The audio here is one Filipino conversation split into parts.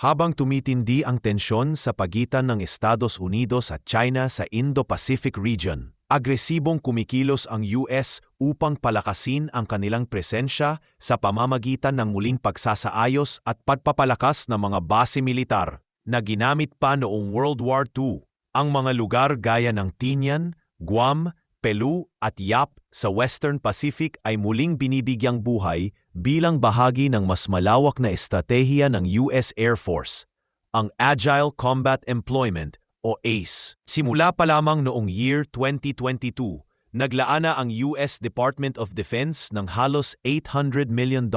Habang tumitindi ang tensyon sa pagitan ng Estados Unidos at China sa Indo-Pacific region, agresibong kumikilos ang US upang palakasin ang kanilang presensya sa pamamagitan ng muling pagsasaayos at pagpapalakas ng mga base militar na ginamit pa noong World War II. Ang mga lugar gaya ng Tinian, Guam, Pelu at Yap sa Western Pacific ay muling binibigyang buhay bilang bahagi ng mas malawak na estratehiya ng US Air Force, ang Agile Combat Employment o ACE. Simula pa lamang noong year 2022, naglaana ang US Department of Defense ng halos $800 million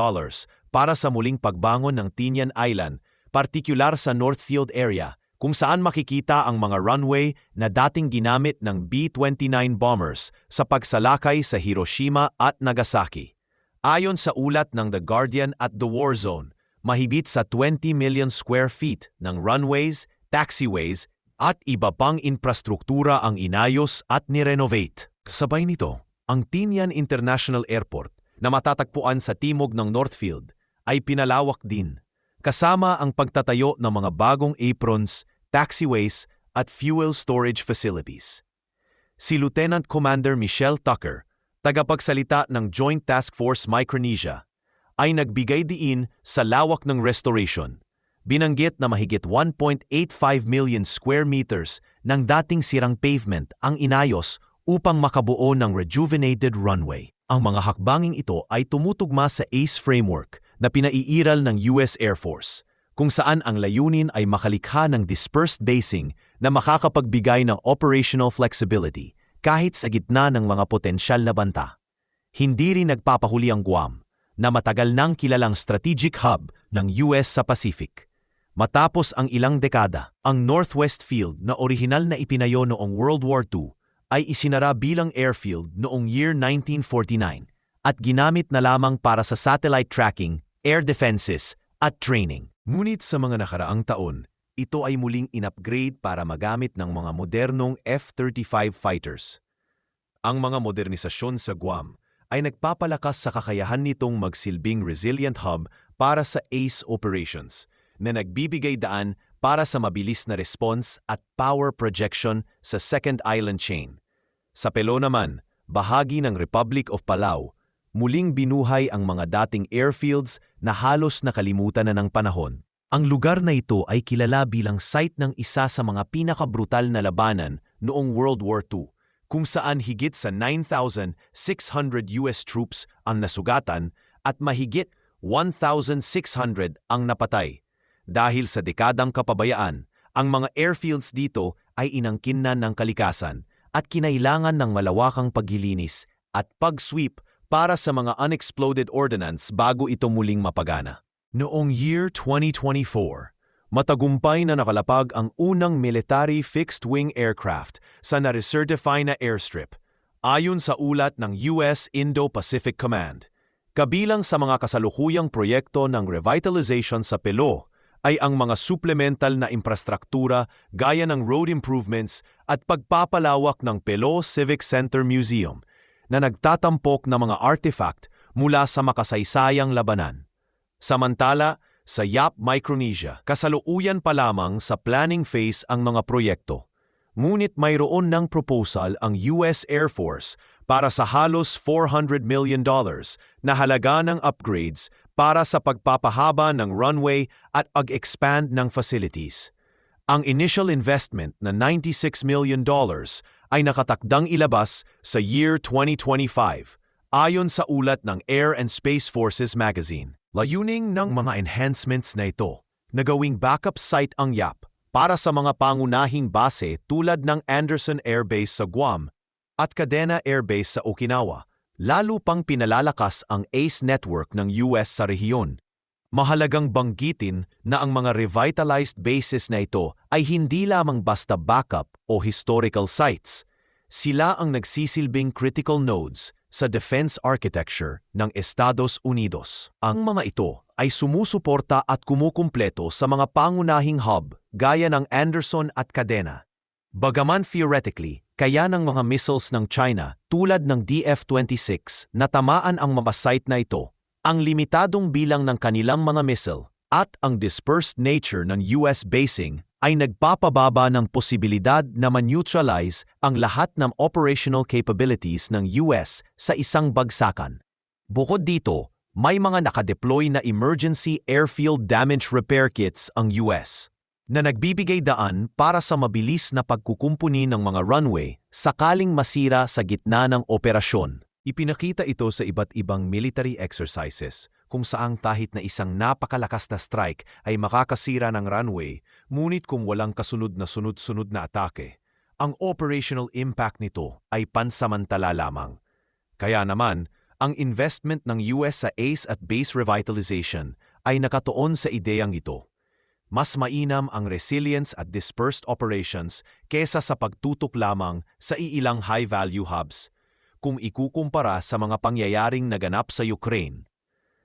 para sa muling pagbangon ng Tinian Island, partikular sa Northfield area, kung saan makikita ang mga runway na dating ginamit ng B-29 bombers sa pagsalakay sa Hiroshima at Nagasaki. Ayon sa ulat ng The Guardian at The War Zone, mahigit sa 20 million square feet ng runways, taxiways, at iba pang infrastruktura ang inayos at nirenovate. Kasabay nito, ang Tinian International Airport na matatagpuan sa timog ng Northfield ay pinalawak din, kasama ang pagtatayo ng mga bagong aprons, taxiways at fuel storage facilities. Si Lieutenant Commander Michelle Tucker, tagapagsalita ng Joint Task Force Micronesia, ay nagbigay diin sa lawak ng restoration. Binanggit na mahigit 1.85 million square meters ng dating sirang pavement ang inayos upang makabuo ng rejuvenated runway. Ang mga hakbanging ito ay tumutugma sa ACE framework na pinaiiral ng US Air Force, kung saan ang layunin ay makalikha ng dispersed basing na makakapagbigay ng operational flexibility kahit sa gitna ng mga potensyal na banta. Hindi rin nagpapahuli ang Guam, na matagal nang kilalang strategic hub ng US sa Pacific. Matapos ang ilang dekada, ang Northwest Field na orihinal na ipinayo noong World War II ay isinara bilang airfield noong year 1949 at ginamit na lamang para sa satellite tracking, air defenses at training. Ngunit sa mga nakaraang taon, ito ay muling in-upgrade para magamit ng mga modernong F-35 fighters. Ang mga modernisasyon sa Guam ay nagpapalakas sa kakayahan nitong magsilbing resilient hub para sa ACE operations na nagbibigay daan para sa mabilis na response at power projection sa Second Island Chain. Sa Pelo naman, bahagi ng Republic of Palau, muling binuhay ang mga dating airfields na halos nakalimutan na ng panahon. Ang lugar na ito ay kilala bilang site ng isa sa mga pinakabrutal na labanan noong World War II, kung saan higit sa 9,600 US troops ang nasugatan at mahigit 1,600 ang napatay. Dahil sa dekadang kapabayaan, ang mga airfields dito ay inangkin na ng kalikasan at kinailangan ng malawakang paglilinis at pag-sweep para sa mga unexploded ordnance bago ito muling mapagana. Noong year 2024, matagumpay na nakalapag ang unang military fixed-wing aircraft sa na-recertify na airstrip, ayon sa ulat ng US Indo-Pacific Command. Kabilang sa mga kasalukuyang proyekto ng revitalization sa Pelo ay ang mga supplemental na infrastruktura gaya ng road improvements at pagpapalawak ng Pelo Civic Center Museum na nagtatampok ng mga artifact mula sa makasaysayang labanan. Samantala, sa Yap Micronesia, kasalukuyan pa lamang sa planning phase ang mga proyekto. Ngunit mayroon ng proposal ang US Air Force para sa halos $400 million na halaga ng upgrades para sa pagpapahaba ng runway at pag-expand ng facilities. Ang initial investment na $96 million ay nakatakdang ilabas sa year 2025, ayon sa ulat ng Air and Space Forces magazine. Layuning ng mga enhancements na ito na gawing backup site ang Yap para sa mga pangunahing base tulad ng Anderson Air Base sa Guam at Cadena Air Base sa Okinawa, lalo pang pinalalakas ang ACE network ng US sa rehiyon. Mahalagang banggitin na ang mga revitalized bases na ito ay hindi lamang basta backup o historical sites. Sila ang nagsisilbing critical nodes sa defense architecture ng Estados Unidos. Ang mga ito ay sumusuporta at kumukumpleto sa mga pangunahing hub gaya ng Anderson at Cadena. Bagaman theoretically, kaya ng mga missiles ng China tulad ng DF-26 na tamaan ang mga site na ito, ang limitadong bilang ng kanilang mga missile at ang dispersed nature ng US basing ay nagpapababa ng posibilidad na ma-neutralize ang lahat ng operational capabilities ng US sa isang bagsakan. Bukod dito, may mga nakadeploy na emergency airfield damage repair kits ang US na nagbibigay daan para sa mabilis na pagkukumpuni ng mga runway sakaling masira sa gitna ng operasyon. Ipinakita ito sa iba't ibang military exercises kung saang kahit na isang napakalakas na strike ay makakasira ng runway, ngunit kung walang kasunod na sunod-sunod na atake, ang operational impact nito ay pansamantala lamang. Kaya naman, ang investment ng US sa ACE at base revitalization ay nakatuon sa ideyang ito. Mas mainam ang resilience at dispersed operations kesa sa pagtutok lamang sa iilang high-value hubs. Kung ikukumpara sa mga pangyayaring naganap sa Ukraine,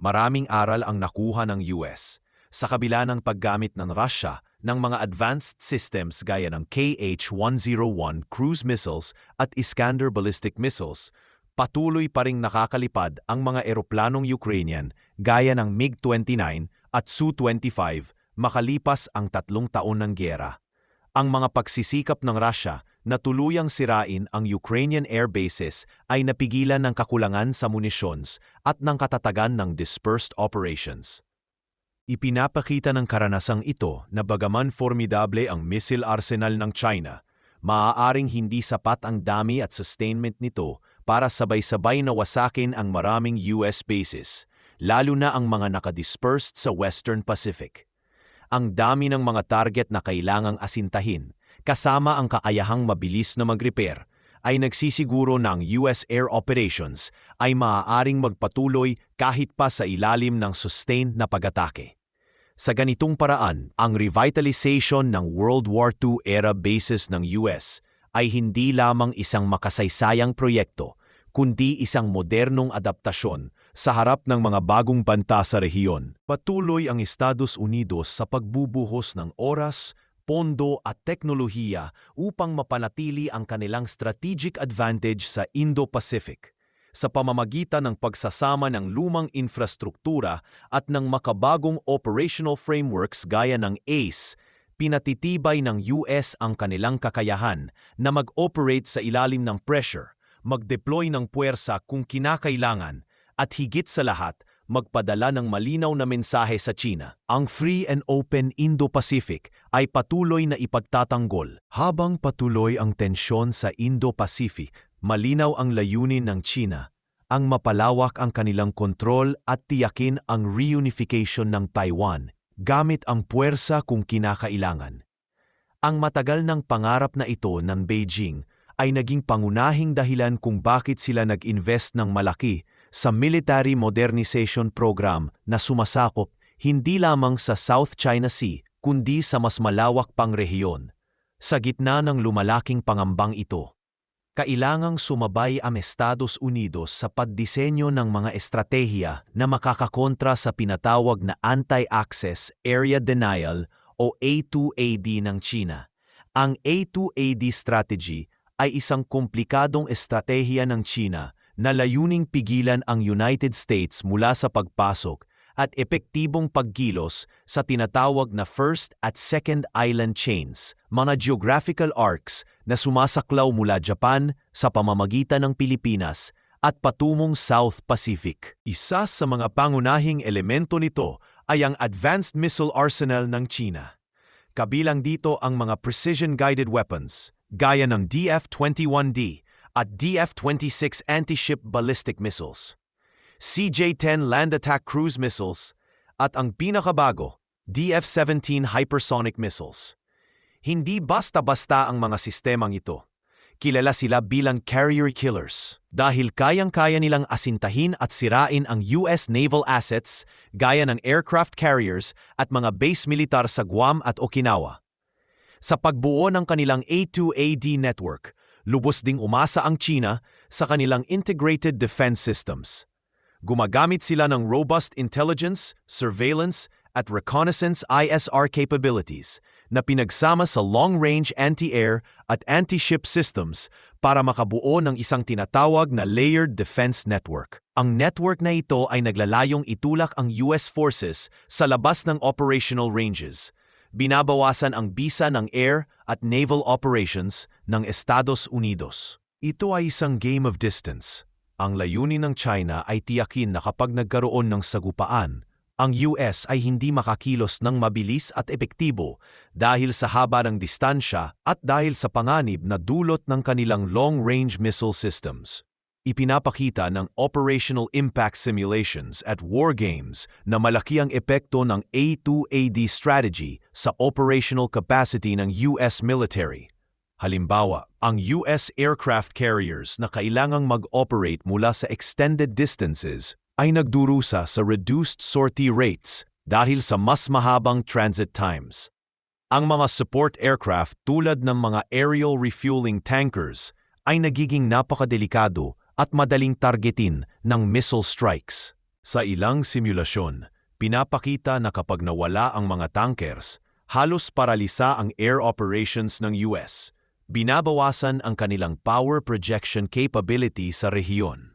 maraming aral ang nakuha ng US sa kabila ng paggamit ng Russia ng mga advanced systems gaya ng KH-101 cruise missiles at Iskander ballistic missiles. Patuloy pa ring nakakalipad ang mga eroplanong Ukrainian gaya ng MiG-29 at Su-25 makalipas ang 3 taon ng giyera. Ang mga pagsisikap ng Russia na tuluyang sirain ang Ukrainian air bases ay napigilan ng kakulangan sa munisyons at ng katatagan ng dispersed operations. Ipinapakita ng karanasang ito na bagaman formidable ang missile arsenal ng China, maaaring hindi sapat ang dami at sustainment nito para sabay-sabay na wasakin ang maraming US bases, lalo na ang mga nakadispersed sa Western Pacific. Ang dami ng mga target na kailangang asintahin, kasama ang kaayahang mabilis na mag-repair, ay nagsisiguro na ang US air operations ay maaaring magpatuloy kahit pa sa ilalim ng sustained na pag-atake. Sa ganitong paraan, ang revitalization ng World War II era bases ng US ay hindi lamang isang makasaysayang proyekto, kundi isang modernong adaptasyon sa harap ng mga bagong banta sa rehiyon. Patuloy ang Estados Unidos sa pagbubuhos ng oras, pondo at teknolohiya upang mapanatili ang kanilang strategic advantage sa Indo-Pacific sa pamamagitan ng pagsasama ng lumang infrastruktura at ng makabagong operational frameworks gaya ng ACE. Pinatitibay ng US ang kanilang kakayahan na mag-operate sa ilalim ng pressure, mag-deploy ng puwersa kung kinakailangan, at higit sa lahat, magpadala ng malinaw na mensahe sa China. Ang free and open Indo-Pacific ay patuloy na ipagtatanggol. Habang patuloy ang tensyon sa Indo-Pacific, malinaw ang layunin ng China, ang mapalawak ang kanilang kontrol at tiyakin ang reunification ng Taiwan gamit ang puwersa kung kinakailangan. Ang matagal ng pangarap na ito ng Beijing ay naging pangunahing dahilan kung bakit sila nag-invest ng malaki sa military modernization program na sumasakop hindi lamang sa South China Sea kundi sa mas malawak pang rehiyon. Sa gitna ng lumalaking pangambang ito, kailangang sumabay ang Estados Unidos sa pagdisenyo ng mga estratehiya na makakakontra sa pinatawag na Anti-Access Area Denial o A2AD ng China. Ang A2AD strategy ay isang komplikadong estratehiya ng China na layuning pigilan ang United States mula sa pagpasok at epektibong pagkilos sa tinatawag na First at Second Island Chains, mga geographical arcs na sumasaklaw mula Japan sa pamamagitan ng Pilipinas at patungong South Pacific. Isa sa mga pangunahing elemento nito ay ang advanced missile arsenal ng China. Kabilang dito ang mga precision-guided weapons, gaya ng DF-21D at DF-26 anti-ship ballistic missiles, CJ-10 land attack cruise missiles, at ang pinakabago, DF-17 hypersonic missiles. Hindi basta-basta ang mga sistemang ito. Kilala sila bilang carrier killers dahil kayang-kaya nilang asintahin at sirain ang US naval assets gaya ng aircraft carriers at mga base militar sa Guam at Okinawa. Sa pagbuo ng kanilang A2AD network, lubos ding umasa ang China sa kanilang integrated defense systems. Gumagamit sila ng robust intelligence, surveillance, at reconnaissance ISR capabilities na pinagsama sa long-range anti-air at anti-ship systems para makabuo ng isang tinatawag na layered defense network. Ang network na ito ay naglalayong itulak ang US forces sa labas ng operational ranges. Binabawasan ang bisa ng air at naval operations ng Estados Unidos. Ito ay isang game of distance. Ang layunin ng China ay tiyakin na kapag nagkaroon ng sagupaan, ang US ay hindi makakilos ng mabilis at epektibo dahil sa haba ng distansya at dahil sa panganib na dulot ng kanilang long-range missile systems. Ipinapakita ng Operational Impact Simulations at War Games na malaki ang epekto ng A2AD strategy sa operational capacity ng US military. Halimbawa, ang US aircraft carriers na kailangang mag-operate mula sa extended distances ay nagdurusa sa reduced sortie rates dahil sa mas mahabang transit times. Ang mga support aircraft tulad ng mga aerial refueling tankers ay nagiging napakadelikado at madaling targetin ng missile strikes. Sa ilang simulasyon, pinapakita na kapag nawala ang mga tankers, halos paralisa ang air operations ng US. Binabawasan ang kanilang power projection capability sa rehiyon.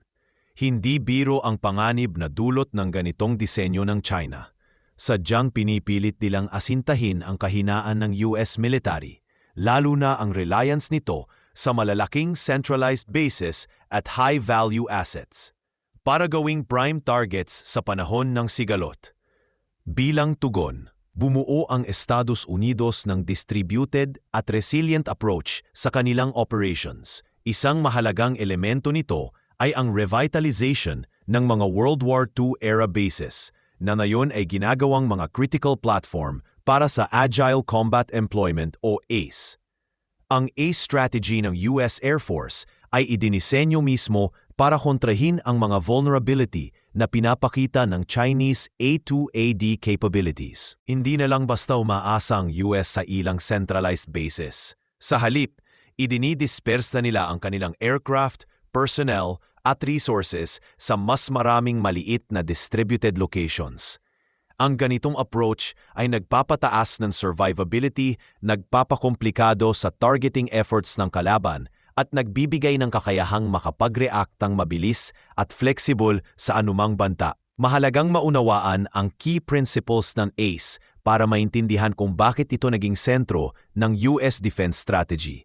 Hindi biro ang panganib na dulot ng ganitong disenyo ng China. Sadyang pinipilit nilang asintahin ang kahinaan ng US military, lalo na ang reliance nito sa malalaking centralized bases at high-value assets, para gawing prime targets sa panahon ng sigalot. Bilang tugon, bumuo ang Estados Unidos ng distributed at resilient approach sa kanilang operations. Isang mahalagang elemento nito ay ang revitalization ng mga World War II era bases na ngayon ay ginagawang mga critical platform para sa Agile Combat Employment o ACE. Ang ACE strategy ng US Air Force ay idinisenyo mismo para kontrahin ang mga vulnerability na pinapakita ng Chinese A2AD capabilities. Hindi na lang basta umaasa ang US sa ilang centralized bases. Sa halip, idinidisperse na nila ang kanilang aircraft, personnel, at resources sa mas maraming maliit na distributed locations. Ang ganitong approach ay nagpapataas ng survivability, nagpapakomplikado sa targeting efforts ng kalaban, at nagbibigay ng kakayahang makapag-reactang mabilis at flexible sa anumang banta. Mahalagang maunawaan ang key principles ng ACE para maintindihan kung bakit ito naging sentro ng US defense strategy.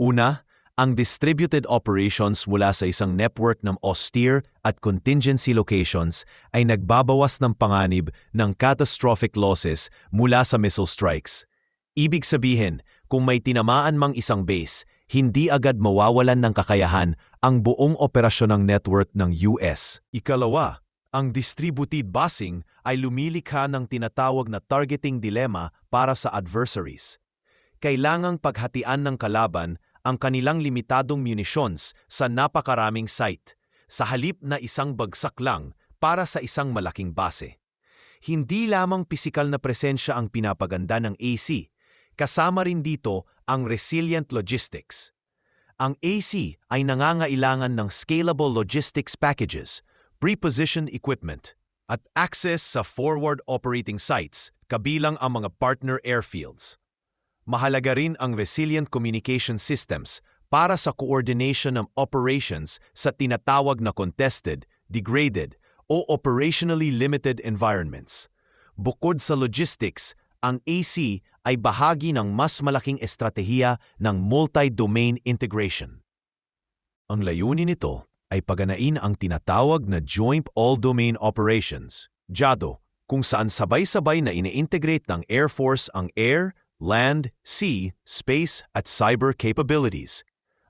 Una, ang distributed operations mula sa isang network ng austere at contingency locations ay nagbabawas ng panganib ng catastrophic losses mula sa missile strikes. Ibig sabihin, kung may tinamaan mang isang base, hindi agad mawawalan ng kakayahan ang buong operasyon ng network ng US. Ikalawa, ang distributed basing ay lumilikha ng tinatawag na targeting dilemma para sa adversaries. Kailangang paghatian ng kalaban ang kanilang limitadong munitions sa napakaraming site, sa halip na isang bagsak lang para sa isang malaking base. Hindi lamang pisikal na presensya ang pinapaganda ng AC, kasama rin dito ang resilient logistics. Ang AC ay nangangailangan ng scalable logistics packages, pre-positioned equipment, at access sa forward operating sites, kabilang ang mga partner airfields. Mahalaga rin ang resilient communication systems para sa coordination ng operations sa tinatawag na contested, degraded, o operationally limited environments. Bukod sa logistics, ang AC ay bahagi ng mas malaking estratehiya ng multi-domain integration. Ang layunin nito ay paganain ang tinatawag na Joint All-Domain Operations, JADO, kung saan sabay-sabay na ine-integrate ng Air Force ang air, land, sea, space at cyber capabilities.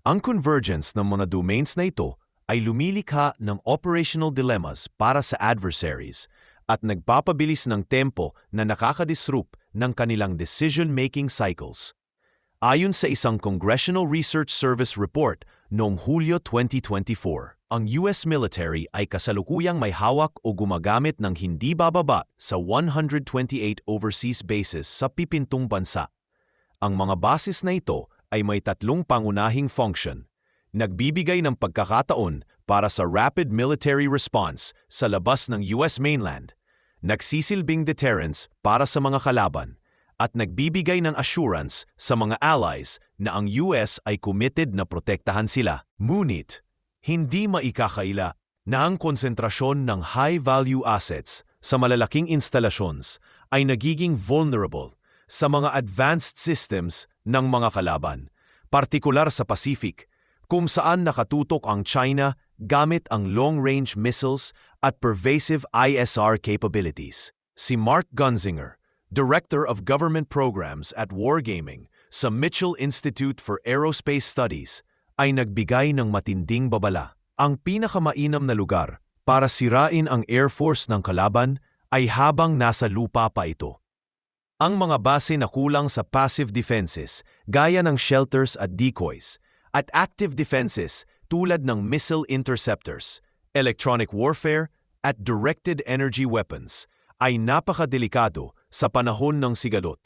Ang convergence ng mga domains na ito ay lumilikha ng operational dilemmas para sa adversaries at nagpapabilis ng tempo na nakakadisrupt ng kanilang decision-making cycles. Ayon sa isang Congressional Research Service report noong Hulyo 2024, ang US military ay kasalukuyang may hawak o gumagamit ng hindi bababa sa 128 overseas bases sa pipintong bansa. Ang mga bases na ito ay may tatlong pangunahing function. Nagbibigay ng pagkakataon para sa rapid military response sa labas ng US mainland, nagsisilbing deterrence para sa mga kalaban, at nagbibigay ng assurance sa mga allies na ang US ay committed na protektahan sila. Ngunit, hindi maikakaila na ang konsentrasyon ng high-value assets sa malalaking installations ay nagiging vulnerable sa mga advanced systems ng mga kalaban, partikular sa Pacific, kung saan nakatutok ang China gamit ang long-range missiles at pervasive ISR capabilities. Si Mark Gunzinger, Director of Government Programs at Wargaming sa Mitchell Institute for Aerospace Studies, ay nagbigay ng matinding babala. Ang pinakamainam na lugar para sirain ang Air Force ng kalaban ay habang nasa lupa pa ito. Ang mga base na kulang sa passive defenses gaya ng shelters at decoys, at active defenses tulad ng missile interceptors, electronic warfare at directed energy weapons ay napakadelikado sa panahon ng sigalot.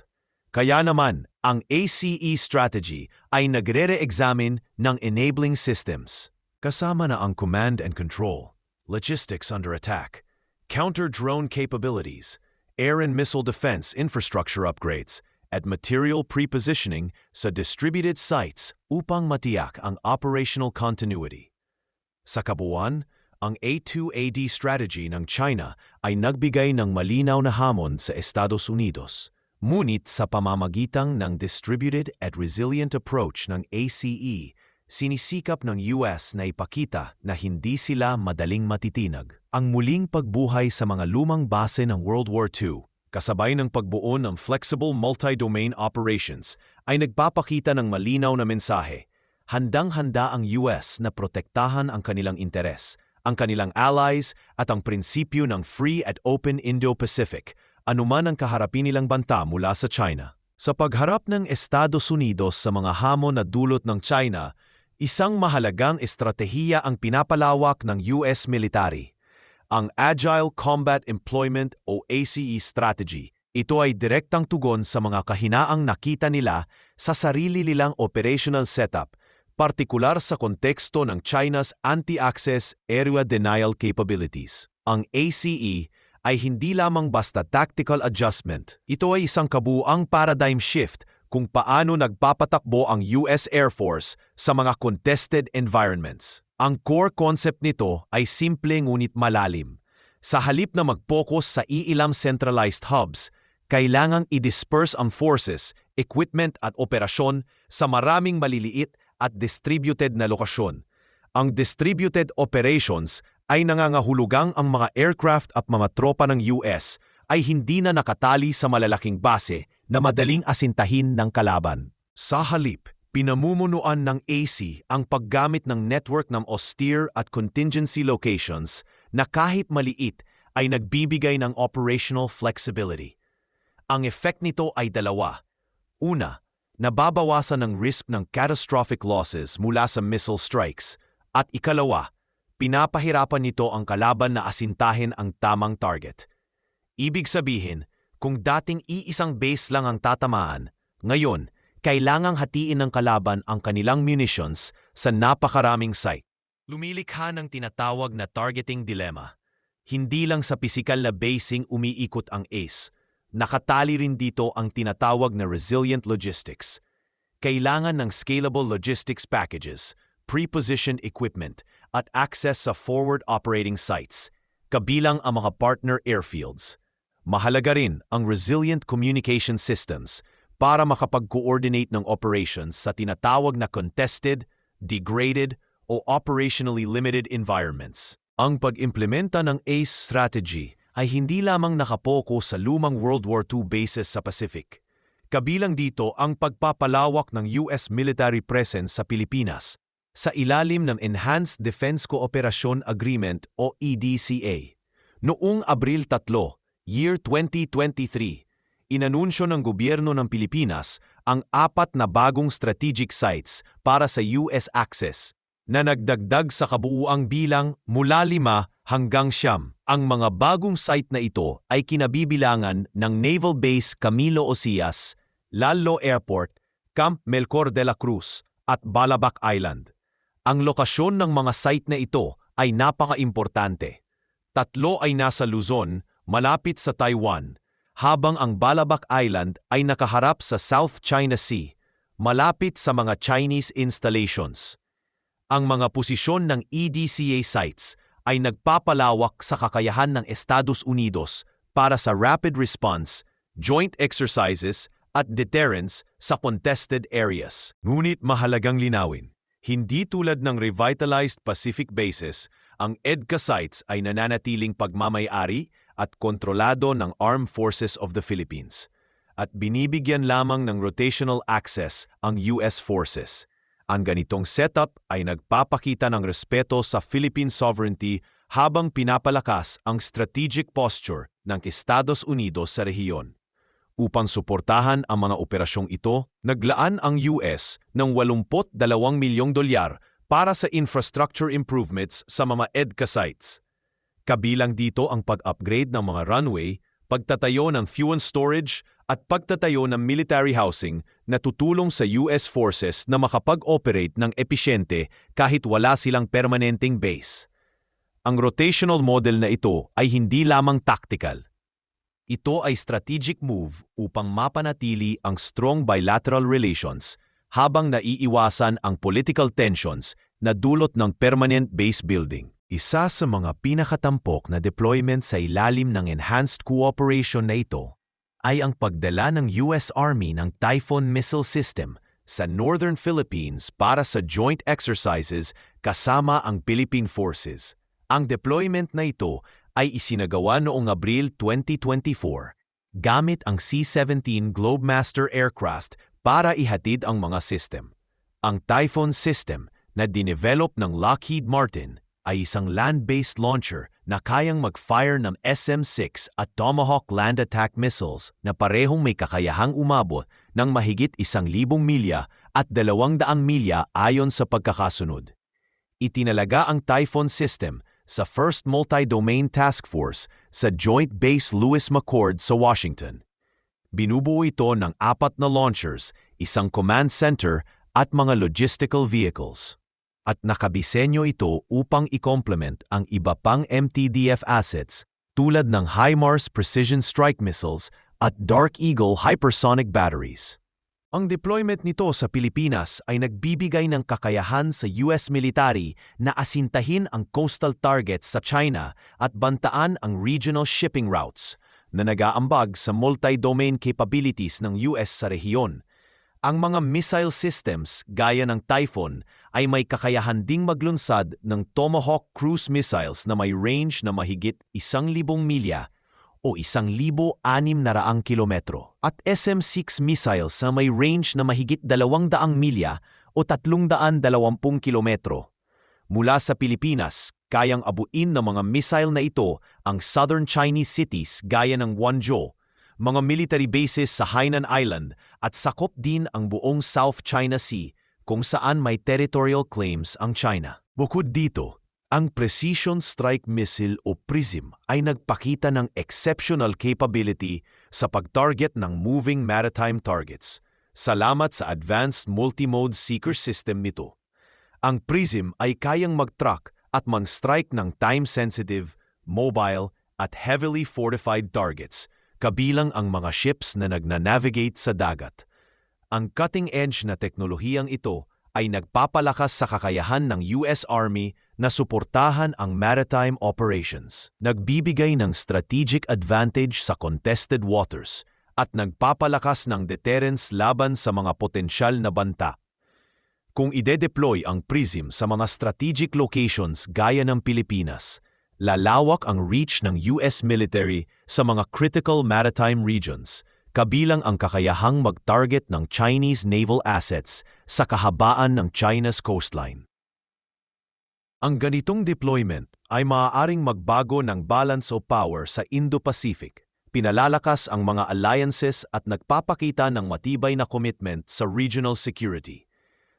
Kaya naman, ang ACE strategy ay nagre-re-examine ng enabling systems. Kasama na ang command and control, logistics under attack, counter-drone capabilities, air and missile defense infrastructure upgrades, at material pre-positioning sa distributed sites upang matiyak ang operational continuity. Sa kabuuan, ang A2AD strategy ng China ay nagbigay ng malinaw na hamon sa Estados Unidos. Ngunit sa pamamagitan ng distributed at resilient approach ng ACE, sinisikap ng US na ipakita na hindi sila madaling matitinag. Ang muling pagbuhay sa mga lumang base ng World War II, kasabay ng pagbuo ng flexible multi-domain operations, ay nagpapakita ng malinaw na mensahe. Handang-handa ang US na protektahan ang kanilang interes, ang kanilang allies at ang prinsipyo ng free at open Indo-Pacific, anuman ang kaharapin nilang banta mula sa China. Sa pagharap ng Estados Unidos sa mga hamon na dulot ng China, isang mahalagang estratehiya ang pinapalawak ng US military, ang Agile Combat Employment o ACE strategy. Ito ay direktang tugon sa mga kahinaang nakita nila sa sarili nilang operational setup, partikular sa konteksto ng China's anti-access area denial capabilities. Ang ACE ay hindi lamang basta tactical adjustment. Ito ay isang kabuuang paradigm shift kung paano nagpapatakbo ang US Air Force sa mga contested environments. Ang core concept nito ay simple ngunit malalim. Sa halip na mag-focus sa iilang centralized hubs, kailangang i-disperse ang forces, equipment at operasyon sa maraming maliliit at distributed na lokasyon. Ang distributed operations ay nangangahulugang ang mga aircraft at mga tropa ng US ay hindi na nakatali sa malalaking base na madaling asintahin ng kalaban. Sa halip, pinamumunuan ng AC ang paggamit ng network ng austere at contingency locations na kahit maliit ay nagbibigay ng operational flexibility. Ang effect nito ay dalawa. Una, nababawasan ng risk ng catastrophic losses mula sa missile strikes. At ikalawa, pinapahirapan nito ang kalaban na asintahin ang tamang target. Ibig sabihin, kung dating iisang base lang ang tatamaan, ngayon, kailangang hatiin ng kalaban ang kanilang munitions sa napakaraming site. Lumilikha ng tinatawag na targeting dilemma. Hindi lang sa pisikal na basing umiikot ang ACE, nakatali rin dito ang tinatawag na resilient logistics. Kailangan ng scalable logistics packages, pre-positioned equipment, at access sa forward operating sites, kabilang ang mga partner airfields. Mahalaga rin ang resilient communication systems para makapag-coordinate ng operations sa tinatawag na contested, degraded, o operationally limited environments. Ang pag-implementa ng ACE strategy ay hindi lamang nakapoko sa lumang World War II bases sa Pacific. Kabilang dito ang pagpapalawak ng US military presence sa Pilipinas sa ilalim ng Enhanced Defense Cooperation Agreement o EDCA. Noong Abril 3, year 2023, inanunsyo ng gobyerno ng Pilipinas ang 4 na bagong strategic sites para sa US access na nagdagdag sa kabuuang bilang mula 5 hanggang 9. Ang mga bagong site na ito ay kinabibilangan ng Naval Base Camilo Ocias, Lalo Airport, Camp Melchor de la Cruz at Balabac Island. Ang lokasyon ng mga site na ito ay napaka-importante. 3 ay nasa Luzon, malapit sa Taiwan, habang ang Balabac Island ay nakaharap sa South China Sea, malapit sa mga Chinese installations. Ang mga posisyon ng EDCA sites ay nagpapalawak sa kakayahan ng Estados Unidos para sa rapid response, joint exercises at deterrence sa contested areas. Ngunit mahalagang linawin, hindi tulad ng revitalized Pacific bases, ang EDCA sites ay nananatiling pagmamay-ari at kontrolado ng Armed Forces of the Philippines, at binibigyan lamang ng rotational access ang US forces. Ang ganitong setup ay nagpapakita ng respeto sa Philippine sovereignty habang pinapalakas ang strategic posture ng Estados Unidos sa rehiyon. Upang suportahan ang mga operasyong ito, naglaan ang US ng $82 milyong para sa infrastructure improvements sa mga EDCA sites. Kabilang dito ang pag-upgrade ng mga runway, pagtatayo ng fuel storage at pagtatayo ng military housing na tutulong sa US forces na makapag-operate ng episyente kahit wala silang permanenteng base. Ang rotational model na ito ay hindi lamang tactical. Ito ay strategic move upang mapanatili ang strong bilateral relations habang naiiwasan ang political tensions na dulot ng permanent base building. Isa sa mga pinakatampok na deployment sa ilalim ng enhanced cooperation na ito ay ang pagdala ng US Army ng Typhoon missile system sa Northern Philippines para sa joint exercises kasama ang Philippine Forces. Ang deployment na ito ay isinagawa noong Abril 2024 gamit ang C-17 Globemaster aircraft para ihatid ang mga system. Ang Typhoon system na dinevelop ng Lockheed Martin ay isang land-based launcher na kayang mag-fire ng SM-6 at Tomahawk land attack missiles na parehong may kakayahang umabot ng mahigit 1,000 milya at 200 milya ayon sa pagkakasunod. Itinalaga ang Typhoon system sa 1st Multi-Domain Task Force sa Joint Base Lewis McChord sa Washington. Binubuo ito ng 4 na launchers, isang command center at mga logistical vehicles. At nakabisenyo ito upang i-complement ang iba pang MTDF assets tulad ng HIMARS precision strike missiles at Dark Eagle hypersonic batteries. Ang deployment nito sa Pilipinas ay nagbibigay ng kakayahan sa US military na asintahin ang coastal targets sa China at bantaan ang regional shipping routes na nag-aambag sa multi-domain capabilities ng US sa rehiyon. Ang mga missile systems gaya ng Typhoon ay may kakayahan ding maglunsad ng Tomahawk cruise missiles na may range na mahigit 1,000 milya o 1,600 kilometro at SM-6 missiles na may range na mahigit 200 milya o 320 kilometro. Mula sa Pilipinas, kayang abuin ng mga missile na ito ang southern Chinese cities gaya ng Guangzhou, mga military bases sa Hainan Island at sakop din ang buong South China Sea kung saan may territorial claims ang China. Bukod dito, ang Precision Strike Missile o PrSM ay nagpakita ng exceptional capability sa pag-target ng moving maritime targets. Salamat sa advanced multimode seeker system nito. Ang PrSM ay kayang mag-track at mag-strike ng time-sensitive, mobile at heavily fortified targets, kabilang ang mga ships na nagna-navigate sa dagat. Ang cutting-edge na teknolohiyang ito ay nagpapalakas sa kakayahan ng US Army na suportahan ang maritime operations, nagbibigay ng strategic advantage sa contested waters, at nagpapalakas ng deterrence laban sa mga potensyal na banta. Kung ide-deploy ang PrSM sa mga strategic locations gaya ng Pilipinas, lalawak ang reach ng US military sa mga critical maritime regions, kabilang ang kakayahang mag-target ng Chinese naval assets sa kahabaan ng China's coastline. Ang ganitong deployment ay maaaring magbago ng balance of power sa Indo-Pacific, pinalalakas ang mga alliances at nagpapakita ng matibay na commitment sa regional security.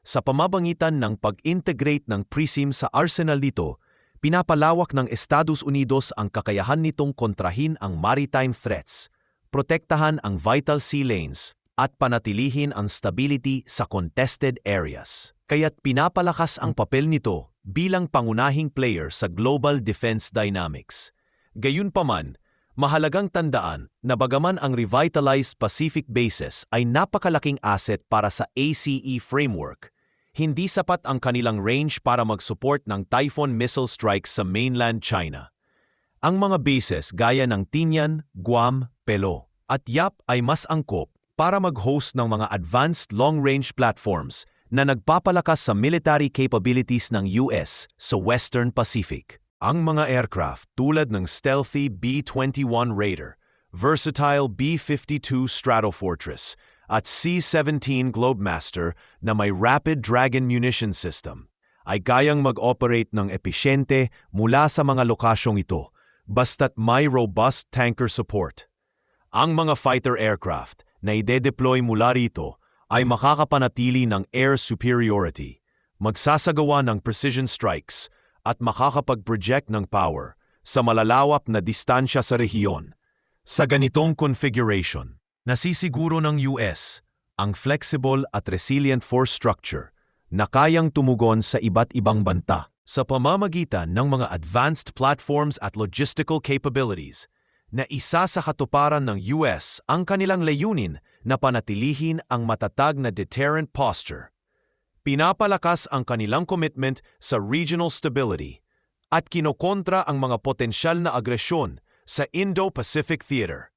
Sa pamamagitan ng pag-integrate ng PrSM sa arsenal nito, pinapalawak ng Estados Unidos ang kakayahan nitong kontrahin ang maritime threats, protektahan ang vital sea lanes, at panatilihin ang stability sa contested areas. Kaya't pinapalakas ang papel nito bilang pangunahing player sa global defense dynamics. Gayunpaman, mahalagang tandaan na bagaman ang revitalized Pacific bases ay napakalaking asset para sa ACE framework, hindi sapat ang kanilang range para mag-support ng Typhoon missile strikes sa mainland China. Ang mga bases gaya ng Tinian, Guam, Pelo, at Yap ay mas angkop para mag-host ng mga advanced long-range platforms na nagpapalakas sa military capabilities ng US sa Western Pacific. Ang mga aircraft tulad ng stealthy B-21 Raider, versatile B-52 Stratofortress, at C-17 Globemaster na may Rapid Dragon munition system ay kayang mag-operate ng episyente mula sa mga lokasyong ito basta't may robust tanker support. Ang mga fighter aircraft na ide-deploy mula rito ay makakapanatili ng air superiority, magsasagawa ng precision strikes at makakapag-project ng power sa malalawak na distansya sa rehiyon. Sa ganitong configuration, nasisiguro ng US ang flexible at resilient force structure na kayang tumugon sa iba't ibang banta sa pamamagitan ng mga advanced platforms at logistical capabilities na isa sa katuparan ng US ang kanilang layunin na panatilihin ang matatag na deterrent posture. Pinapalakas ang kanilang commitment sa regional stability at kinokontra ang mga potensyal na agresyon sa Indo-Pacific Theater.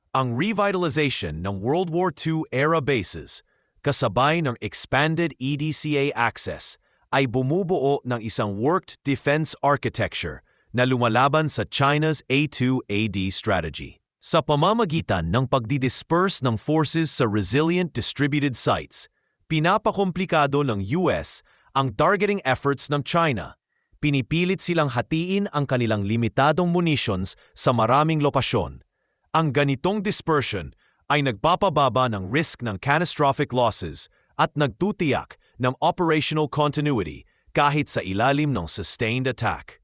Ang revitalization ng World War II-era bases, kasabay ng expanded EDCA access, ay bumubuo ng isang worked defense architecture na lumalaban sa China's A2AD strategy. Sa pamamagitan ng pagdidisperse ng forces sa resilient distributed sites, pinapakomplikado ng US ang targeting efforts ng China. Pinipilit silang hatiin ang kanilang limitadong munitions sa maraming lokasyon. Ang ganitong dispersion ay nagpapababa ng risk ng catastrophic losses at nagtutiyak ng operational continuity kahit sa ilalim ng sustained attack.